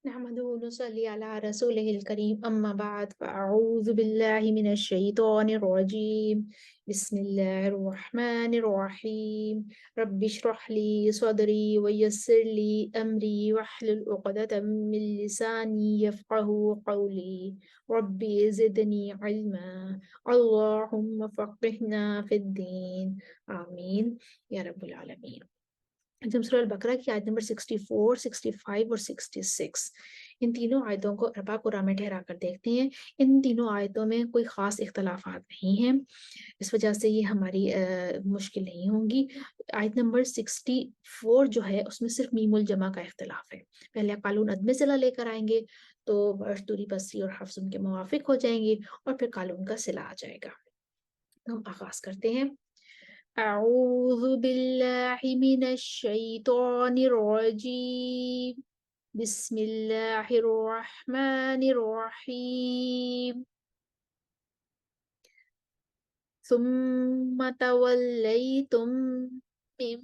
نحمده ونصلي على رسوله الكريم أما بعد فأعوذ بالله من الشيطان الرجيم بسم الله الرحمن الرحيم رب اشرح لي صدري ويسر لي أمري واحلل عقدة من لساني يفقه قولي ربي زدني علما اللهم فقهنا في الدين آمين يا رب العالمين. आज हम सूरह अल-बकरा की आयत नंबर 64, 65 और 66 इन तीनों आयतों को अरबा कुरान में ठहरा कर देखते हैं। इन तीनों आयतों में कोई ख़ास इख्तलाफात नहीं हैं, इस वजह से ये हमारी मुश्किल नहीं होंगी। आयत नंबर 64 जो है उसमें सिर्फ मीमुल जमा का इख्तलाफ है। पहले कालून अदम सिला लेकर आएंगे तो वर्ष दूरी बसरी और हफ्स उनके मुवाफिक हो जाएंगे और फिर कालून का सिला आ जाएगा। तो हम आगाज करते हैं। أعوذ بالله من الشيطان الرجيم بسم الله الرحمن الرحيم ثم توليتم من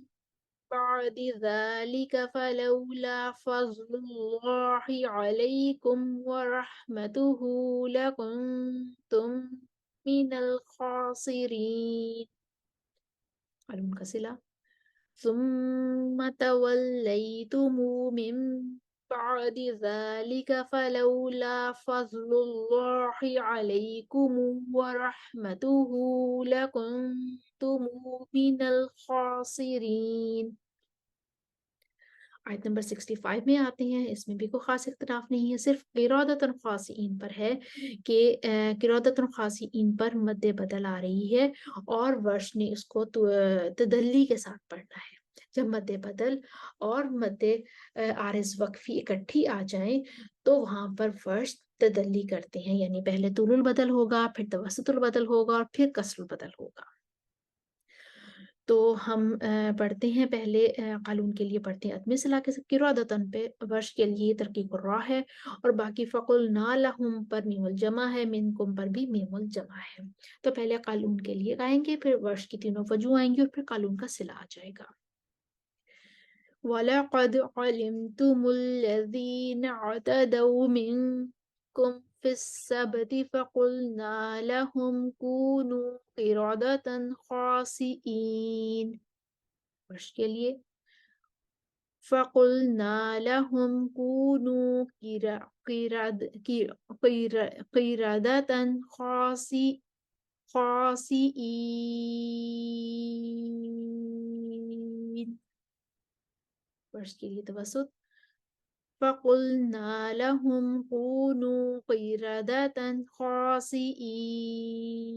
بعد ذلك فلولا فضل الله عليكم ورحمته لكنتم من الخاسرين قالوا منكسلة ثم توليتم من بعد ذلك فلولا فضل الله عليكم ورحمته لكنتم من الخاسرين। आयत नंबर 65 में आते हैं। इसमें भी कोई खास इख्तिलाफ नहीं है, सिर्फ क़िराअतन ख़ासिईन पर है कि क़िराअतन ख़ासिईन पर मद्दे बदल आ रही है और वर्ष ने इसको तदल्ली के साथ पढ़ना है। जब मद्दे बदल और मद्दे आरिज़ वक्फ़ी इकट्ठी आ जाएं तो वहाँ पर वर्ष तदल्ली करते हैं, यानी पहले तुलुल बदल होगा, फिर तवस्सुतुल बदल होगा और फिर कसरुल बदल होगा। तो हम पढ़ते हैं पहले कालून के लिए पढ़ते हैं अदम सिला के किरादतन पे, वर्ष के लिए तरकीब रा है और बाकी फ़कुल ना लहुम पर मीमुल जमा है, मिनकुम पर भी मीमुल जमा है। तो पहले कालून के लिए गाएंगे, फिर वर्ष की तीनों वजू आएंगी और फिर कालून का सिला आ जाएगा। वलक़द अलिमतुमुल्लज़ीना अतदौ मिनकुम फिस्सब्ति फ़कुलना लहुम कूनू क़िरदतन ख़ासिईन। वर्ष के लिए फ़कुलना लहुम कूनू क़िरदतन ख़ासिईन। वर्ष के लिए तवसुत फ़कुलना लहुम कूनू क़िरदतन ख़ासिईन।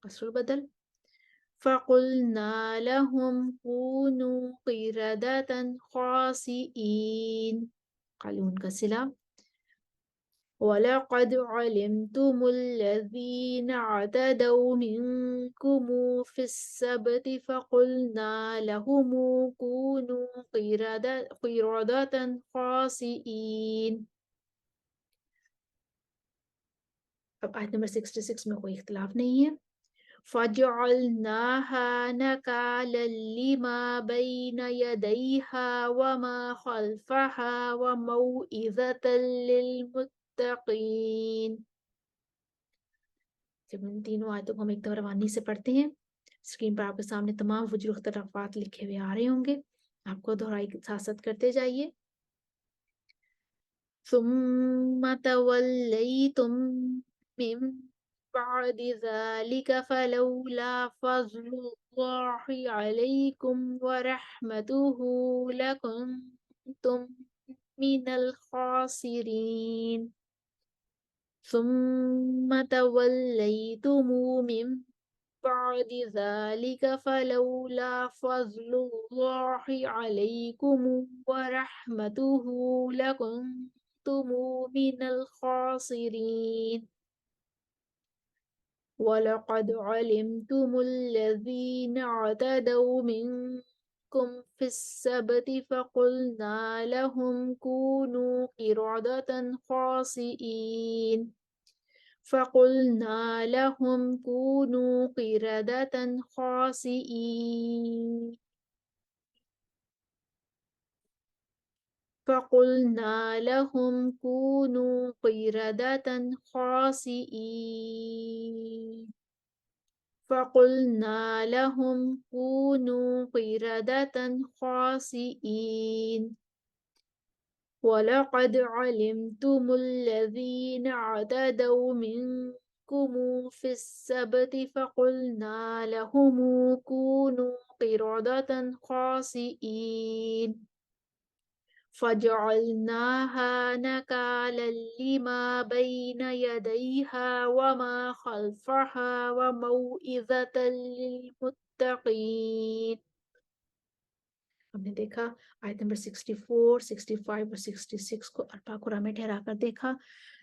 कसरुल बदल फ़कुलना लहुम कूनू क़िरदतन ख़ासिईन। कालून का सिला वलक़द अलिमतुमुल्लज़ीना अतदौ मिनकुम फ़िस्सब्ति फ़कुलना लहुम कूनू क़िरदतन ख़ासिईन। अब आयत नंबर 66 में कोई इख्तिलाफ नहीं है। फ़जअलनाहा नकालन लिमा बैन यदैहा वमा खल्फहा व मौइज़तल लिलमुत्तक़ीन। जब इन तीनों आयतों को हम एक दफा रवानी से पढ़ते हैं, स्क्रीन पर आपके सामने तमाम वजूह इख्तिलाफ़ात लिखे हुए आ रहे होंगे, आपको दोहराई के साथ साथ करते जाइए। ثم توليتم من بعد ذلك فلولا فضل الله عليكم ورحمته لكنتم من الخاسرين ثم توليتم من بعد ذلك فلولا فضل الله عليكم ورحمته لكنتم من الخاسرين ولقد علمتم الذين اعتدوا منكم في السبت فقلنا لهم كونوا قردة خاسئين فقلنا لهم كونوا قردة خاسئين فقلنا لهم كونوا قردة خاسئين فقلنا لهم كونوا قردة خاسئين وَلَقَدْ عَلِمْتُمُ الَّذِينَ اعْتَدَوْا مِنكُمْ فِي السَّبْتِ فَقُلْنَا لَهُمْ كُونُوا قِرَدَةً خَاسِئِينَ فَجَعَلْنَاهَا نَكَالًا لِمَا بَيْنَ يَدَيْهَا وَمَا خَلْفَهَا وَمَوْعِظَةً لِلْمُتَّقِينَ۔ ہم نے دیکھا آیت نمبر 64، 65 اور 66 کو اربع قرآن میں ٹھہرا کر دیکھا۔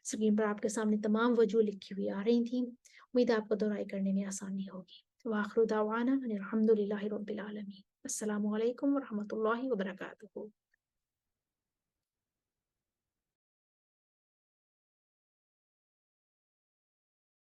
اسکرین پر آپ کے سامنے تمام وجوہ لکھی ہوئی آ رہی تھیں، امید آپ کو دہرائی کرنے میں آسانی ہوگی۔ وآخر دعوانا ان الحمد للہ رب العالمین۔ السلام علیکم ورحمۃ اللہ وبرکاتہ۔